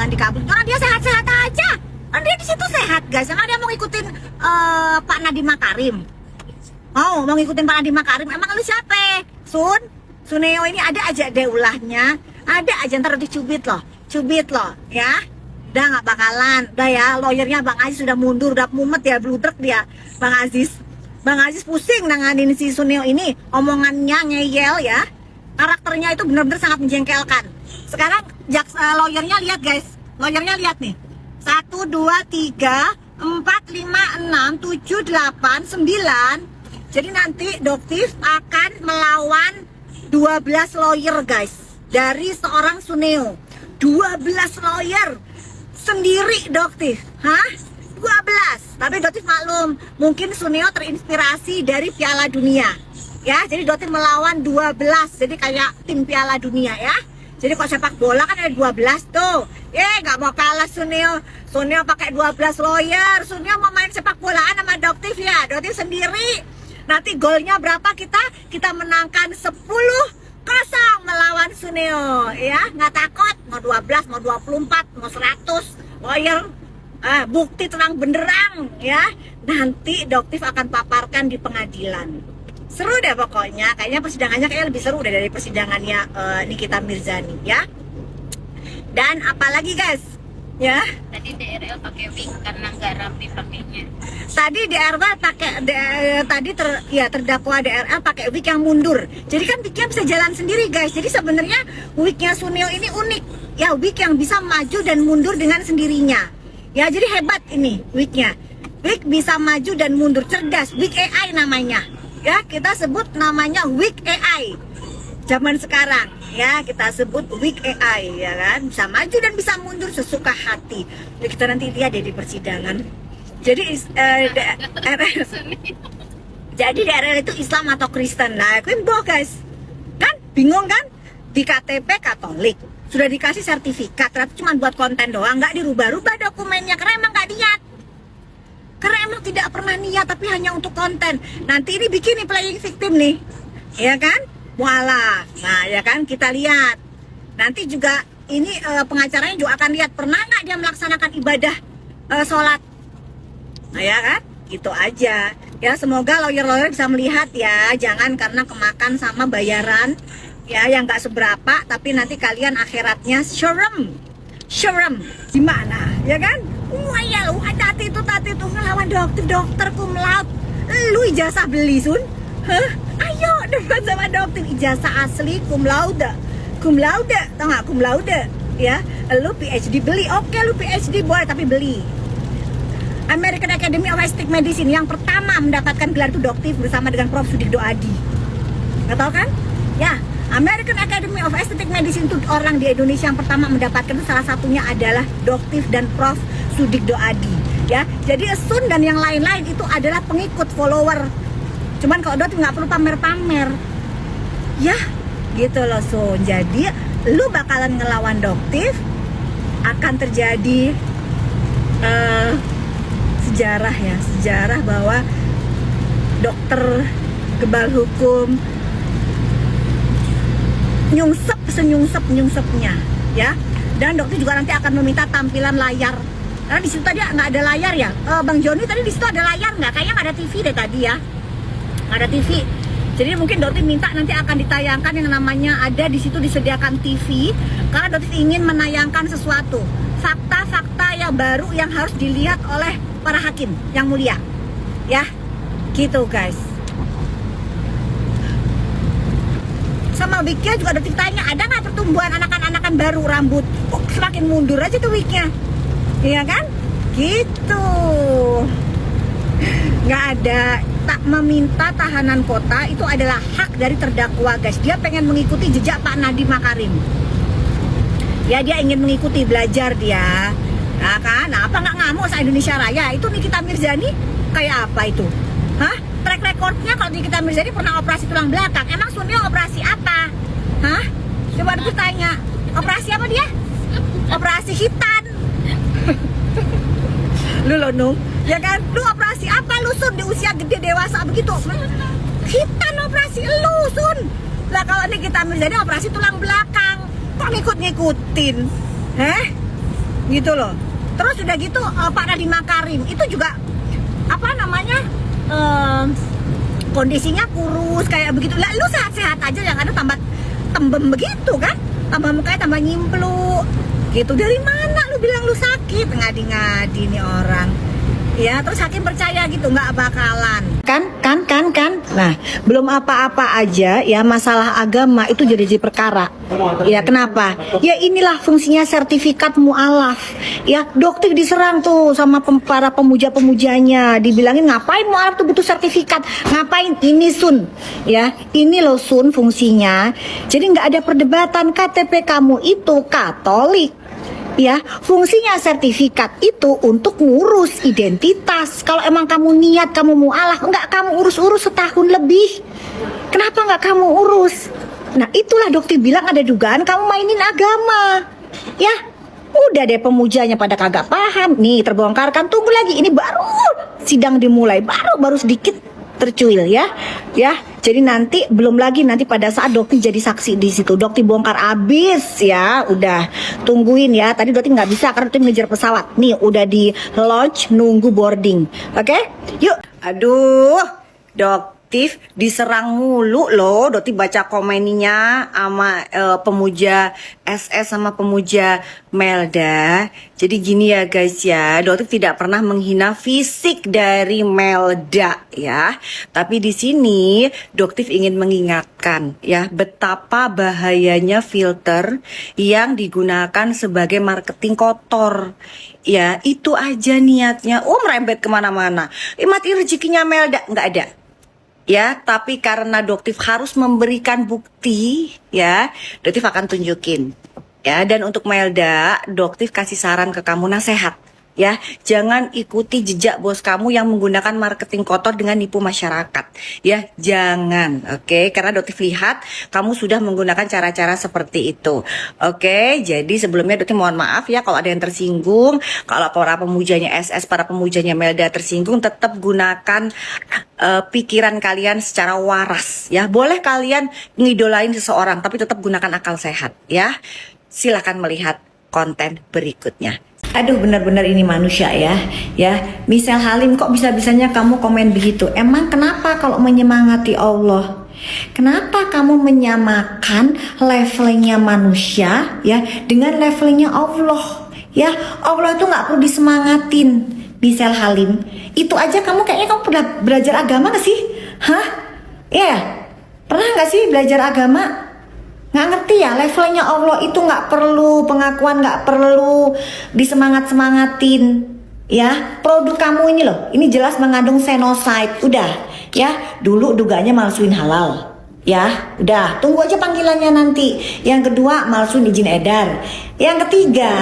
jangan dikabul. Karena dia sehat-sehat aja. Kan dia di situ sehat guys. Emang dia mau ngikutin Pak Nadiem Makarim? Mau ngikutin Pak Nadiem Makarim? Emang lu siapa? Suneo ini ada aja deh ulahnya. Ada aja ntar dicubit loh. Cubit loh ya. Udah nggak bakalan. Udah ya, lawyernya Bang Aziz sudah mundur, udah mumet ya, bludrek dia. Bang Aziz pusing nanganin si Suneo ini. Omongannya ngeyel ya. Karakternya itu benar-benar sangat menjengkelkan. Sekarang lawyernya lihat guys. Lawyernya lihat nih. 1, 2, 3, 4, 5, 6, 7, 8, 9. Jadi nanti Doktif akan melawan 12 lawyer guys. Dari seorang Suneo. 12 lawyer. Sendiri Doktif. Hah? 12. Tapi Doktif maklum. Mungkin Suneo terinspirasi dari Piala Dunia. Ya, jadi Doktif melawan 12. Jadi kayak tim Piala Dunia ya. Jadi kalau sepak bola kan ada 12 tuh. Nggak mau kalah Suneo. Suneo pakai 12 lawyer. Suneo mau main sepak bolaan sama Doktif ya. Doktif sendiri. Nanti golnya berapa kita? Kita menangkan 10-0 melawan Suneo. Ya, nggak takut. Mau 12, mau 24, mau 100 lawyer. Bukti terang benderang ya. Nanti Doktif akan paparkan di pengadilan. Seru deh pokoknya, kayaknya persidangannya kayaknya lebih seru deh dari persidangannya Nikita Mirzani ya. Dan apalagi guys, ya. Tadi DRL pakai wig karena nggak rapi pakainya. Tadi terdakwa DRL pakai wig yang mundur. Jadi kan wignya bisa jalan sendiri guys. Jadi sebenarnya wignya Suneo ini unik. Ya, wig yang bisa maju dan mundur dengan sendirinya. Ya, jadi hebat ini wignya. Wig bisa maju dan mundur, cerdas. Wig AI namanya. Ya, kita sebut namanya wig AI zaman sekarang ya, kita sebut wig AI ya kan, bisa maju dan bisa mundur sesuka hati. Jadi kita nanti lihat deh di persidangan. Jadi DRL itu Islam atau Kristen lah, boh guys kan, bingung kan? Di KTP Katolik sudah dikasih sertifikat, ternyata cuma buat konten doang, nggak dirubah-rubah dokumennya karena emang nggak niat. Karena emang tidak pernah niat, tapi hanya untuk konten. Nanti ini bikin nih playing victim nih, ya kan? Mualaf. Nah, ya kan, kita lihat. Nanti juga ini pengacaranya juga akan lihat pernah nggak dia melaksanakan ibadah sholat. Nah, ya kan? Gitu aja. Ya, semoga lawyer-lawyer bisa melihat ya, jangan karena kemakan sama bayaran ya yang nggak seberapa, tapi nanti kalian akhiratnya syurem gimana, ya kan? Wah ya lu, tadi itu ngelawan dokter cum laude. Lu ijazah beli Sun? Hah? Ayo debat sama dokter, ijazah asli cum laude, tau gak cum laude? Ya, lu PhD beli, oke lu PhD boleh tapi beli. American Academy of Aesthetic Medicine yang pertama mendapatkan gelar itu Doktif bersama dengan Prof. Sudikdo Adi. Gak tau kan? Ya, American Academy of Aesthetic Medicine itu orang di Indonesia yang pertama mendapatkan itu, salah satunya adalah Doktif dan Prof. Sudikdo Adi ya. Jadi Sun dan yang lain-lain itu adalah pengikut, follower. Cuman kalau Doktif nggak perlu pamer-pamer ya, gitu loh Sun. Jadi lu bakalan ngelawan Doktif, akan terjadi sejarah bahwa dokter kebal hukum nyungsepnya ya. Dan Doktif juga nanti akan meminta tampilan layar. Karena di situ tadi nggak ada layar ya. Bang Joni tadi di situ ada layar nggak? Kayaknya nggak ada TV deh tadi ya. Nggak ada TV. Jadi mungkin Doktif minta nanti akan ditayangkan yang namanya, ada di situ disediakan TV. Karena Doktif ingin menayangkan sesuatu, fakta-fakta yang baru yang harus dilihat oleh para hakim yang mulia. Ya, gitu guys. Sama wignya juga Doktif tanya, ada nggak pertumbuhan anakan-anakan baru rambut? Kok semakin mundur aja tuh wignya, iya kan? Gitu. Nggak ada. Tak meminta tahanan kota itu adalah hak dari terdakwa guys. Dia pengen mengikuti jejak Pak Nadiem Makarim. Ya, dia ingin mengikuti, belajar dia. Nah kan, nah, apa nggak ngamuk sama Indonesia Raya? Itu Nikita Mirzani kayak apa itu? Hah? Track recordnya kalau Nikita Mirzani pernah operasi tulang belakang. Emang Suneo operasi apa? Hah? Coba aku tanya. Operasi apa dia? Operasi hitan. Lu loh Nung, ya kan? Lu operasi apa lu Sun di usia gede dewasa begitu? Hitan operasi lu Sun. Lah kalau Nikita Mirzani operasi tulang belakang, kok ngikut-ngikutin? Heh? gitu loh. Terus udah gitu Pak Nadiem Makarim itu juga apa namanya kondisinya kurus kayak begitu. Lah lu sehat-sehat aja, yang ada tambah tembem begitu kan, tambah mukanya tambah nyimplu gitu. Dari mana lu bilang lu sakit? Ngadi-ngadi nih orang. Ya, terus hakim percaya gitu, nggak bakalan. Kan. Nah, belum apa-apa aja ya masalah agama itu jadi perkara. Ya, kenapa? Ya inilah fungsinya sertifikat mu'alaf. Ya, Doktif diserang tuh sama para pemuja-pemujanya. Dibilangin ngapain mu'alaf tuh butuh sertifikat? Ngapain? Ini Sun. Ya, ini loh Sun fungsinya. Jadi nggak ada perdebatan, KTP kamu itu Katolik. Ya, fungsinya sertifikat itu untuk ngurus identitas. Kalau emang kamu niat kamu mu'alaf, enggak kamu urus-urus setahun lebih. Kenapa enggak kamu urus? Nah, itulah Dokter bilang ada dugaan kamu mainin agama. Ya, udah deh pemujanya pada kagak paham. Nih, terbongkar kan, tunggu lagi. Ini baru sidang dimulai, baru sedikit tercuil ya. Ya, jadi nanti belum lagi nanti pada saat Dokter jadi saksi di situ. Dokter bongkar abis ya, udah tungguin ya. Tadi Dokter nggak bisa karena Dokter ngejar pesawat. Nih udah di launch nunggu boarding. Oke? Yuk. Aduh, Dokter diserang mulu loh. Dokter baca komennya sama pemuja SS sama pemuja Melda. Jadi gini ya guys ya, Dokter tidak pernah menghina fisik dari Melda ya. Tapi di sini Dokter ingin mengingatkan ya betapa bahayanya filter yang digunakan sebagai marketing kotor. Ya itu aja niatnya. Merembet kemana-mana. Mati rezekinya Melda nggak ada. Ya, tapi karena Doktif harus memberikan bukti, ya, Doktif akan tunjukin. Ya, dan untuk Melda, Doktif kasih saran ke kamu nasihat. Ya, jangan ikuti jejak bos kamu yang menggunakan marketing kotor dengan nipu masyarakat. Ya, jangan, oke? Karena Doktif lihat kamu sudah menggunakan cara-cara seperti itu. Oke, jadi sebelumnya Doktif mohon maaf ya kalau ada yang tersinggung. Kalau para pemujanya SS, para pemujanya Melda tersinggung, tetap gunakan pikiran kalian secara waras. Ya, boleh kalian ngidolain seseorang, tapi tetap gunakan akal sehat. Ya, silakan melihat konten berikutnya. Aduh, benar-benar ini manusia ya. Ya, Misal Halim, kok bisa-bisanya kamu komen begitu? Emang kenapa kalau menyemangati Allah? Kenapa kamu menyamakan levelnya manusia ya dengan levelnya Allah? Ya, Allah itu nggak perlu disemangatin. Misal Halim, itu aja kamu kayaknya kamu pernah belajar agama gak sih? Hah? Ya, pernah gak sih belajar agama? Nggak ngerti ya, levelnya Allah itu nggak perlu pengakuan, nggak perlu disemangat-semangatin. Ya, produk kamu ini loh, ini jelas mengandung xenocide. Udah, ya, dulu dugaannya malsuin halal. Ya, udah, tunggu aja panggilannya nanti. Yang kedua, malsuin izin edar. Yang ketiga,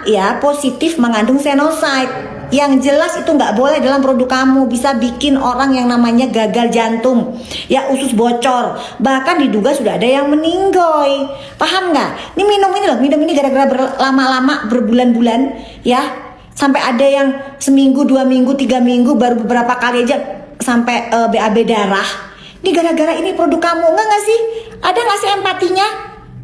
ya, positif mengandung xenocide. Yang jelas itu nggak boleh dalam produk kamu, bisa bikin orang yang namanya gagal jantung, ya usus bocor, bahkan diduga sudah ada yang meninggoy. Paham nggak? Ini minum ini gara-gara lama-lama berbulan-bulan, ya sampai ada yang seminggu, 2 minggu, 3 minggu, baru beberapa kali aja sampai BAB darah. Ini gara-gara ini produk kamu, nggak sih? Ada nggak sih empatinya?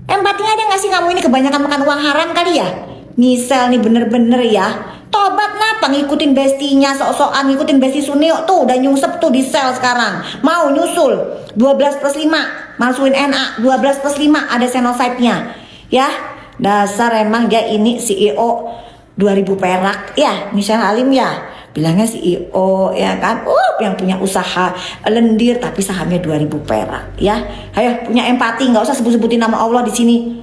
Empatinya ada nggak sih kamu ini kebanyakan makan uang haram kali ya? Misal nih bener-bener ya. Tobat napa ngikutin bestinya, sok-sokan ngikutin besti Sunio tuh udah nyungsep tuh di sel sekarang. Mau nyusul 12+5 malsuin NA, 12+5 ada xenocide-nya. Ya, dasar emang dia ini CEO 2000 perak. Ya, Misal Halim ya. Bilangnya CEO ya kan. Yang punya usaha lendir tapi sahamnya 2000 perak ya. Ayo punya empati, nggak usah sebut-sebutin nama Allah di sini.